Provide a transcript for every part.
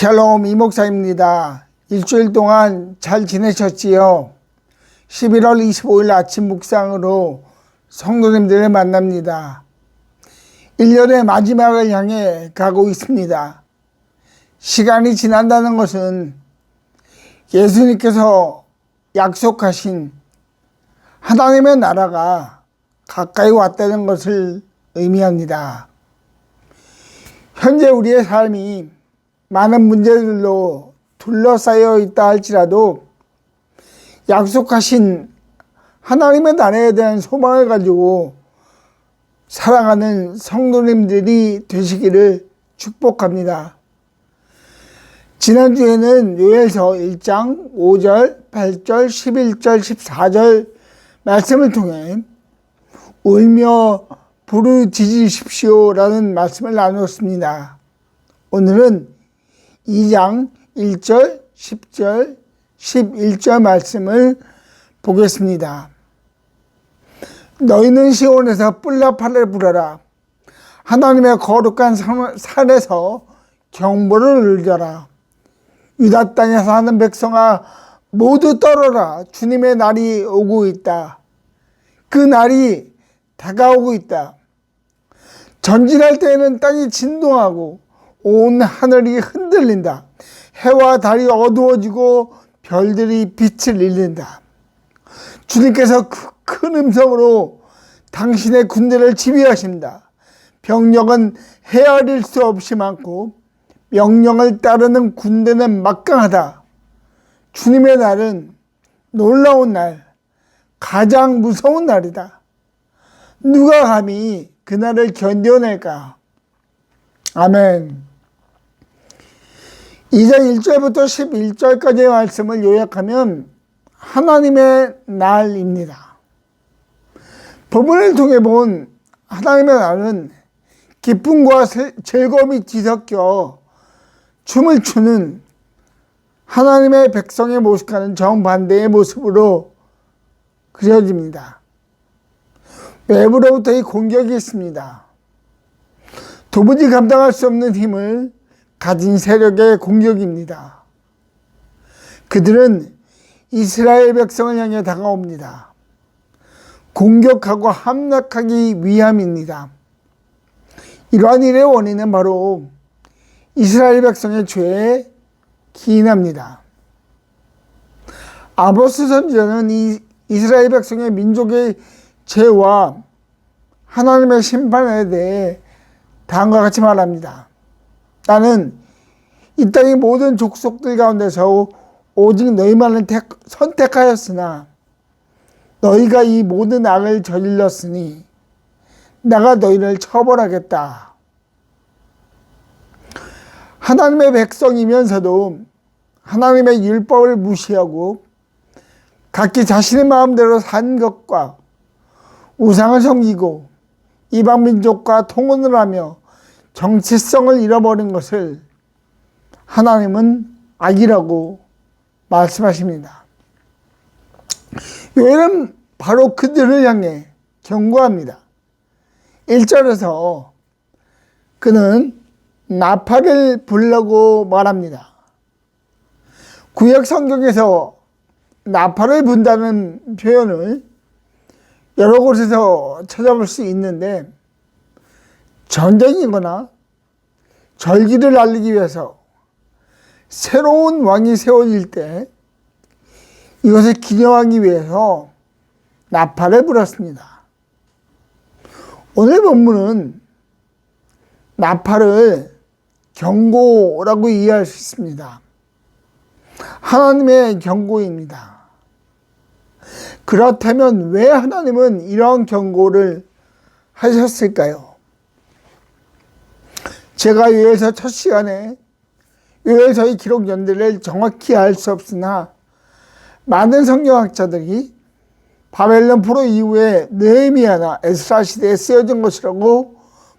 샬롬 이목사입니다. 일주일 동안 잘 지내셨지요? 11월 25일 아침 묵상으로 성도님들을 만납니다. 1년의 마지막을 향해 가고 있습니다. 시간이 지난다는 것은 예수님께서 약속하신 하나님의 나라가 가까이 왔다는 것을 의미합니다. 현재 우리의 삶이 많은 문제들로 둘러싸여 있다 할지라도 약속하신 하나님의 나라에 대한 소망을 가지고 살아가는 성도님들이 되시기를 축복합니다. 지난주에는 요엘서 1장 5절, 8절, 11절, 14절 말씀을 통해 울며 부르짖으십시오라는 말씀을 나누었습니다. 오늘은 2장 1절, 10절, 11절 말씀을 보겠습니다. 너희는 시온에서 뿔나팔을 불어라. 하나님의 거룩한 산에서 경보를 울려라. 유다 땅에 사는 백성아 모두 떨어라. 주님의 날이 오고 있다. 그 날이 다가오고 있다. 전진할 때에는 땅이 진동하고 온 하늘이 흔들린다. 해와 달이 어두워지고 별들이 빛을 잃는다. 주님께서 큰 음성으로 당신의 군대를 지휘하신다. 병력은 헤아릴 수 없이 많고 명령을 따르는 군대는 막강하다. 주님의 날은 놀라운 날, 가장 무서운 날이다. 누가 감히 그날을 견뎌낼까? 아멘. 2장 1절부터 11절까지의 말씀을 요약하면 하나님의 날입니다. 본문을 통해 본 하나님의 날은 기쁨과 즐거움이 뒤섞여 춤을 추는 하나님의 백성의 모습과는 정반대의 모습으로 그려집니다. 외부로부터의 공격이 있습니다. 도무지 감당할 수 없는 힘을 가진 세력의 공격입니다. 그들은 이스라엘 백성을 향해 다가옵니다. 공격하고 함락하기 위함입니다. 이러한 일의 원인은 바로 이스라엘 백성의 죄에 기인합니다. 아모스 선지자는 이 이스라엘 백성의 민족의 죄와 하나님의 심판에 대해 다음과 같이 말합니다. 나는 이 땅의 모든 족속들 가운데서 오직 너희만을 선택하였으나 너희가 이 모든 악을 저질렀으니 내가 너희를 처벌하겠다. 하나님의 백성이면서도 하나님의 율법을 무시하고 각기 자신의 마음대로 산 것과 우상을 섬기고 이방 민족과 통혼을 하며 정체성을 잃어버린 것을 하나님은 악이라고 말씀하십니다. 요엘은 바로 그들을 향해 경고합니다. 1절에서 그는 나팔을 불라고 말합니다. 구약 성경에서 나팔을 분다는 표현을 여러 곳에서 찾아볼 수 있는데 전쟁이거나 절기를 알리기 위해서 새로운 왕이 세워질 때 이것을 기념하기 위해서 나팔을 불었습니다. 오늘 본문은 나팔을 경고라고 이해할 수 있습니다. 하나님의 경고입니다. 그렇다면 왜 하나님은 이러한 경고를 하셨을까요? 제가 요엘서 첫 시간에 요엘서의 기록 연대를 정확히 알 수 없으나 많은 성경학자들이 바벨론 포로 이후에 느헤미야나 에스라 시대에 쓰여진 것이라고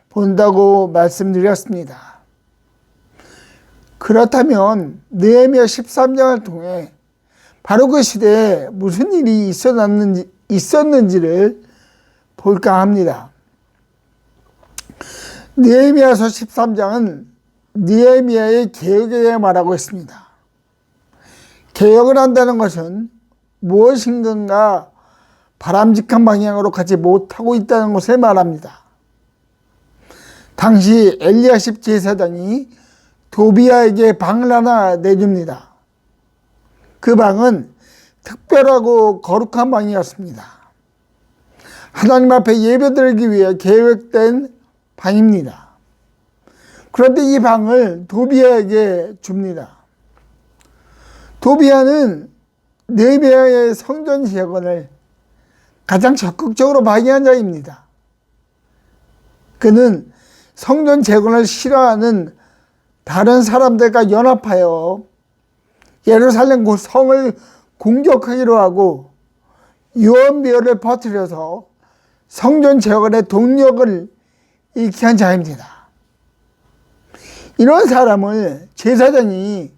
본다고 말씀드렸습니다. 그렇다면 느헤미야 13장을 통해 바로 그 시대에 무슨 일이 있었는지를 볼까 합니다. 느헤미야서 13장은 느헤미야의 개혁에 대해 말하고 있습니다. 개혁을 한다는 것은 무엇인가 바람직한 방향으로 가지 못하고 있다는 것을 말합니다. 당시 엘리야십 제사장이 도비야에게 방을 하나 내줍니다. 그 방은 특별하고 거룩한 방이었습니다. 하나님 앞에 예배드리기 위해 계획된 방입니다. 그런데 이 방을 도비야에게 줍니다. 도비야는 느헤미야의 성전 재건을 가장 적극적으로 방해한 자입니다. 그는 성전 재건을 싫어하는 다른 사람들과 연합하여 예루살렘 성을 공격하기로 하고 유언비어를 퍼뜨려서 성전 재건의 동력을 잃게 한 자입니다. 이런 사람을 제사장이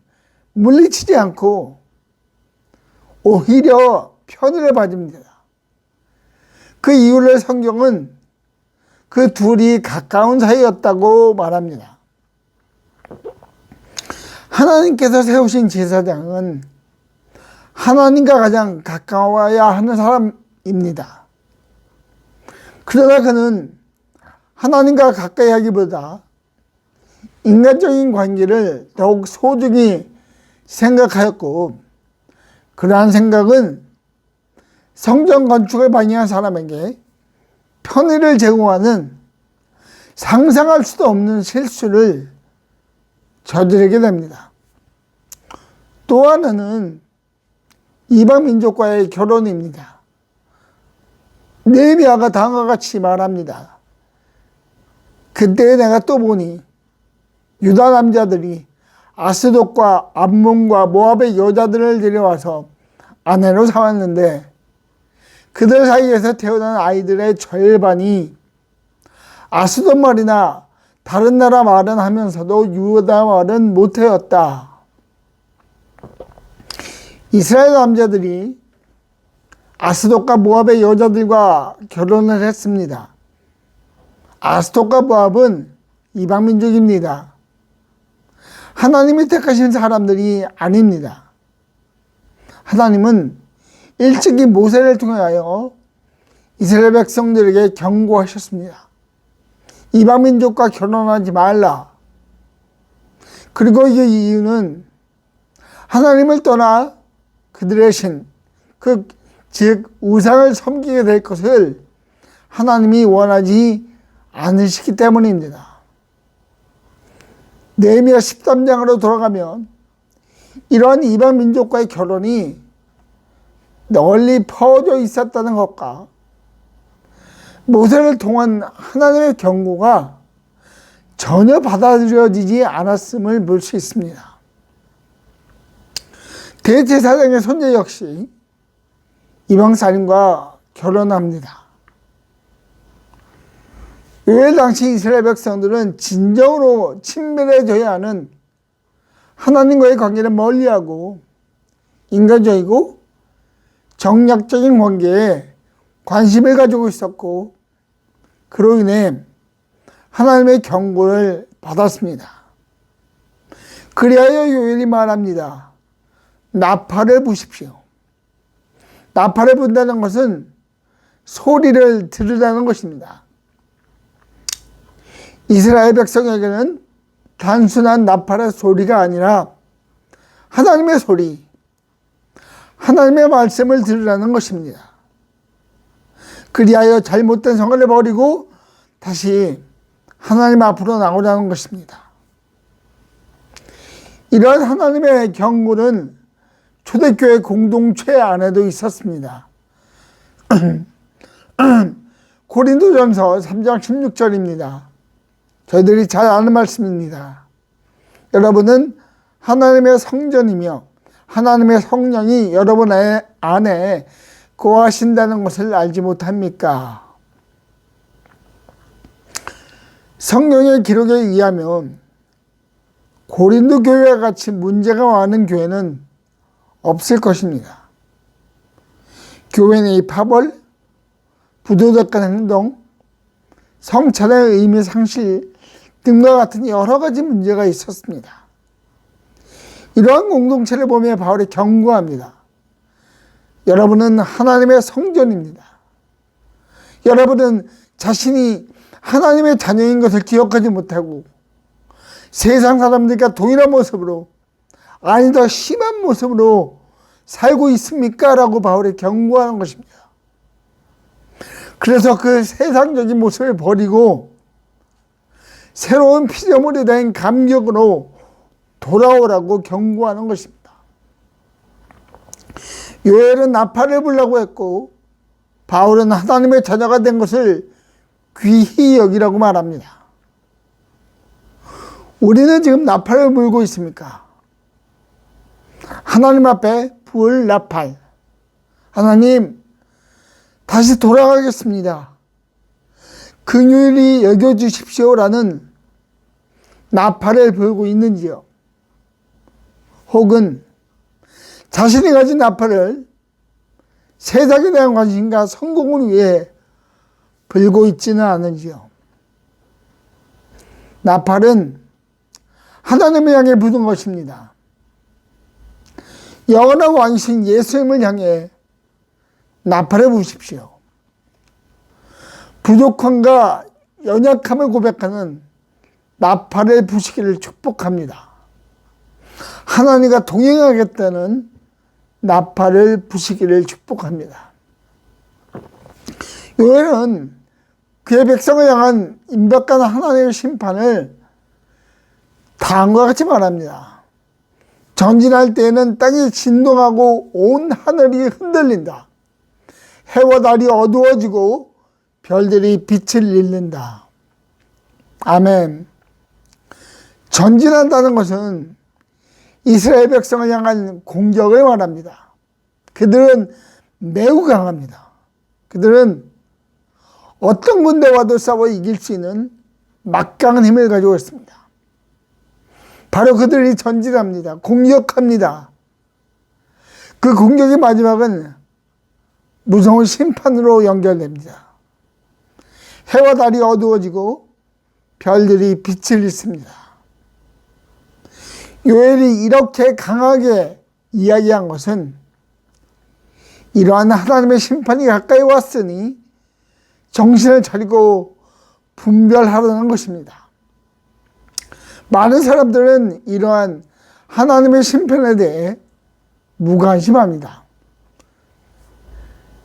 물리치지 않고 오히려 편의를 봐줍니다. 그 이유를 성경은 그 둘이 가까운 사이였다고 말합니다. 하나님께서 세우신 제사장은 하나님과 가장 가까워야 하는 사람입니다. 그러나 그는 하나님과 가까이 하기보다 인간적인 관계를 더욱 소중히 생각하였고, 그러한 생각은 성전 건축을 방해한 사람에게 편의를 제공하는 상상할 수도 없는 실수를 저지르게 됩니다. 또 하나는 이방 민족과의 결혼입니다. 느헤미야가 다음과 같이 말합니다. 그때 내가 또 보니 유다 남자들이 아스돗과 암몬과 모압의 여자들을 데려와서 아내로 삼았는데 그들 사이에서 태어난 아이들의 절반이 아스돗 말이나 다른 나라 말은 하면서도 유다 말은 못하였다. 이스라엘 남자들이 아스돗과 모압의 여자들과 결혼을 했습니다. 아스돗과 모압은 이방 민족입니다. 하나님이 택하신 사람들이 아닙니다. 하나님은 일찍이 모세를 통하여 이스라엘 백성들에게 경고하셨습니다. 이방 민족과 결혼하지 말라. 그리고 이 이유는 하나님을 떠나 그들의 신, 즉 우상을 섬기게 될 것을 하나님이 원하지 않으시기 때문입니다. 느헤미야 13장으로 돌아가면 이러한 이방 민족과의 결혼이 널리 퍼져 있었다는 것과 모세를 통한 하나님의 경고가 전혀 받아들여지지 않았음을 볼 수 있습니다. 대제사장의 손자 역시 이방 살인과 결혼합니다. 왜 당시 이스라엘 백성들은 진정으로 친밀해져야 하는 하나님과의 관계를 멀리하고 인간적이고 정략적인 관계에 관심을 가지고 있었고, 그로 인해 하나님의 경고를 받았습니다. 그리하여 요엘이 말합니다. 나팔을 부십시오. 나팔을 분다는 것은 소리를 들으라는 것입니다. 이스라엘 백성에게는 단순한 나팔의 소리가 아니라 하나님의 소리, 하나님의 말씀을 들으라는 것입니다. 그리하여 잘못된 생활을 버리고 다시 하나님 앞으로 나오라는 것입니다. 이러한 하나님의 경고는 초대교회 공동체 안에도 있었습니다. 고린도전서 3장 16절입니다. 저희들이 잘 아는 말씀입니다. 여러분은 하나님의 성전이며 하나님의 성령이 여러분 안에 거하신다는 것을 알지 못합니까? 성경의 기록에 의하면 고린도 교회와 같이 문제가 많은 교회는 없을 것입니다. 교회 내의 파벌, 부도덕한 행동, 성찬의 의미 상실 등과 같은 여러 가지 문제가 있었습니다. 이러한 공동체를 보며 바울이 경고합니다. 여러분은 하나님의 성전입니다. 여러분은 자신이 하나님의 자녀인 것을 기억하지 못하고 세상 사람들과 동일한 모습으로, 아니 더 심한 모습으로 살고 있습니까? 라고 바울이 경고하는 것입니다. 그래서 그 세상적인 모습을 버리고 새로운 피조물에 대한 감격으로 돌아오라고 경고하는 것입니다. 요엘은 나팔을 불라고 했고 바울은 하나님의 자녀가 된 것을 귀히 여기라고 말합니다. 우리는 지금 나팔을 불고 있습니까? 하나님 앞에 불 나팔. 하나님, 다시 돌아가겠습니다. 긍휼히 여겨주십시오라는 나팔을 불고 있는지요? 혹은 자신이 가진 나팔을 세상에 대한 관심과 성공을 위해 불고 있지는 않은지요? 나팔은 하나님을 향해 부는 것입니다. 영원한 왕이신 예수님을 향해 나팔을 부십시오. 부족함과 연약함을 고백하는 나팔을 부시기를 축복합니다. 하나님과 동행하겠다는 나팔을 부시기를 축복합니다. 요엘은 그의 백성을 향한 임박한 하나님의 심판을 다음과 같이 말합니다. 전진할 때에는 땅이 진동하고 온 하늘이 흔들린다. 해와 달이 어두워지고 별들이 빛을 잃는다. 아멘. 전진한다는 것은 이스라엘 백성을 향한 공격을 말합니다. 그들은 매우 강합니다. 그들은 어떤 군대와도 싸워 이길 수 있는 막강한 힘을 가지고 있습니다. 바로 그들이 전진합니다. 공격합니다. 그 공격의 마지막은 무서운 심판으로 연결됩니다. 해와 달이 어두워지고 별들이 빛을 잃습니다. 요엘이 이렇게 강하게 이야기한 것은 이러한 하나님의 심판이 가까이 왔으니 정신을 차리고 분별하라는 것입니다. 많은 사람들은 이러한 하나님의 심판에 대해 무관심합니다.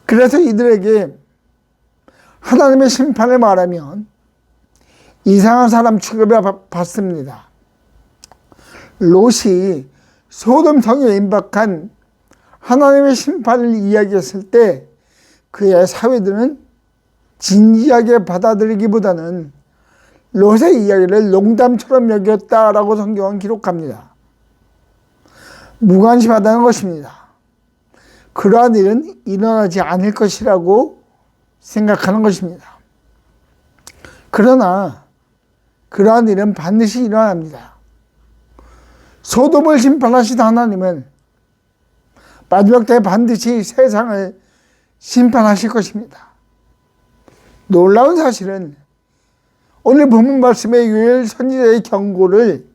그래서 이들에게 하나님의 심판을 말하면 이상한 사람 취급을 받습니다. 롯이 소돔 성에 임박한 하나님의 심판을 이야기했을 때 그의 사회들은 진지하게 받아들이기보다는 롯의 이야기를 농담처럼 여겼다라고 성경은 기록합니다. 무관심하다는 것입니다. 그러한 일은 일어나지 않을 것이라고 생각하는 것입니다. 그러나 그러한 일은 반드시 일어납니다. 소돔을 심판하신 하나님은 마지막 때 반드시 세상을 심판하실 것입니다. 놀라운 사실은 오늘 본문 말씀의 요엘 선지자의 경고를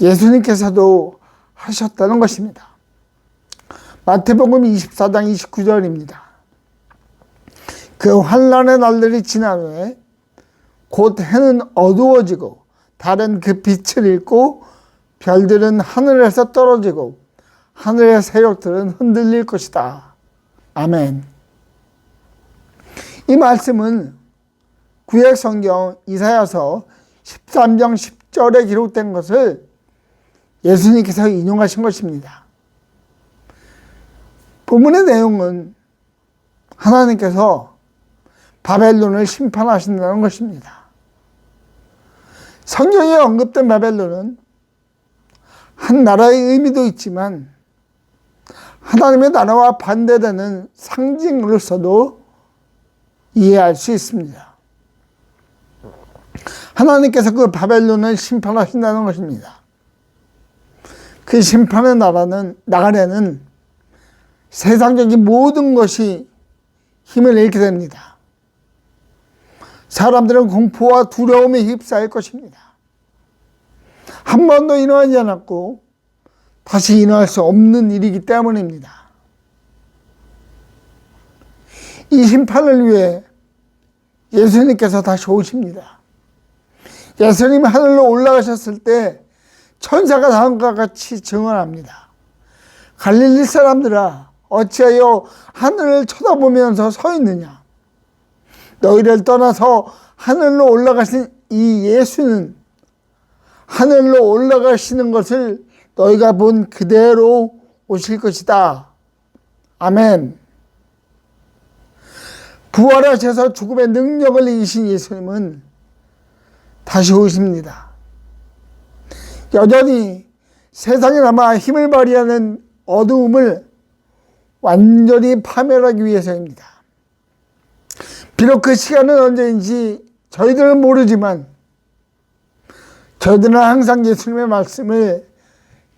예수님께서도 하셨다는 것입니다. 마태복음 24장 29절입니다. 그 환난의 날들이 지난 후에 곧 해는 어두워지고 달은 그 빛을 잃고 별들은 하늘에서 떨어지고 하늘의 세력들은 흔들릴 것이다. 아멘. 이 말씀은 구약 성경 이사야서 13장 10절에 기록된 것을 예수님께서 인용하신 것입니다. 본문의 내용은 하나님께서 바벨론을 심판하신다는 것입니다. 성경에 언급된 바벨론은 한 나라의 의미도 있지만 하나님의 나라와 반대되는 상징으로서도 이해할 수 있습니다. 하나님께서 그 바벨론을 심판하신다는 것입니다. 그 심판의 나라에는 세상적인 모든 것이 힘을 잃게 됩니다. 사람들은 공포와 두려움에 휩싸일 것입니다. 한 번도 일어나지 않았고 다시 일어날 수 없는 일이기 때문입니다. 이 심판을 위해 예수님께서 다시 오십니다. 예수님이 하늘로 올라가셨을 때 천사가 다음과 같이 증언합니다. 갈릴리 사람들아, 어찌하여 하늘을 쳐다보면서 서 있느냐? 너희를 떠나서 하늘로 올라가신 이 예수는 하늘로 올라가시는 것을 너희가 본 그대로 오실 것이다. 아멘. 부활하셔서 죽음의 능력을 이기신 예수님은 다시 오십니다. 여전히 세상에 남아 힘을 발휘하는 어두움을 완전히 파멸하기 위해서입니다. 비록 그 시간은 언제인지 저희들은 모르지만 저희들은 항상 예수님의 말씀을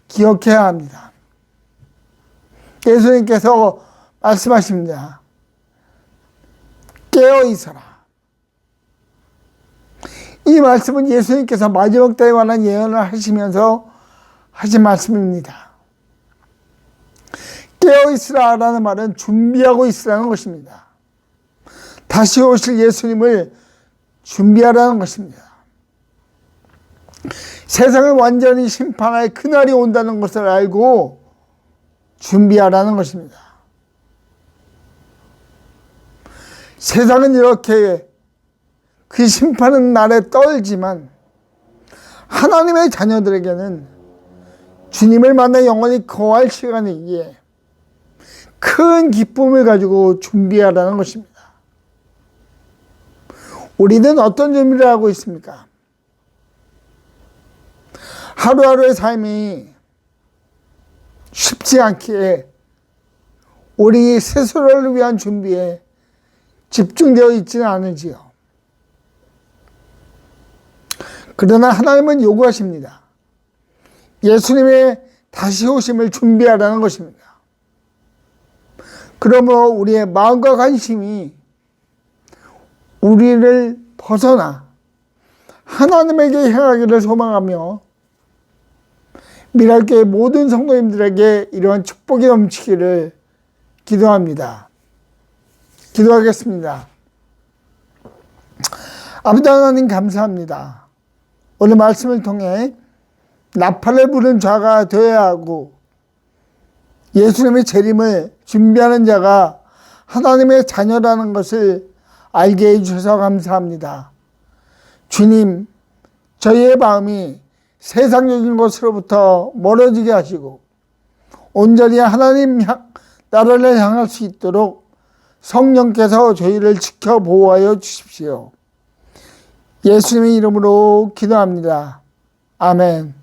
기억해야 합니다. 예수님께서 말씀하십니다. 깨어 있어라. 이 말씀은 예수님께서 마지막 때에 관한 예언을 하시면서 하신 말씀입니다. 깨어 있으라라는 말은 준비하고 있으라는 것입니다. 다시 오실 예수님을 준비하라는 것입니다. 세상을 완전히 심판할 그날이 온다는 것을 알고 준비하라는 것입니다. 세상은 이렇게 그 심판은 날에 떨지만 하나님의 자녀들에게는 주님을 만나 영원히 거할 시간이기에 큰 기쁨을 가지고 준비하라는 것입니다. 우리는 어떤 준비를 하고 있습니까? 하루하루의 삶이 쉽지 않기에 우리 스스로를 위한 준비에 집중되어 있지는 않은지요. 그러나 하나님은 요구하십니다. 예수님의 다시 오심을 준비하라는 것입니다. 그러므로 우리의 마음과 관심이 우리를 벗어나 하나님에게 향하기를 소망하며 미랄교회 모든 성도님들에게 이러한 축복이 넘치기를 기도합니다. 기도하겠습니다. 아버지 하나님 감사합니다. 오늘 말씀을 통해 나팔을 부는 자가 되어야 하고 예수님의 재림을 준비하는 자가 하나님의 자녀라는 것을 알게 해주셔서 감사합니다. 주님, 저희의 마음이 세상적인 것으로부터 멀어지게 하시고 온전히 하나님 나라를 향할 수 있도록 성령께서 저희를 지켜 보호하여 주십시오. 예수님의 이름으로 기도합니다. 아멘.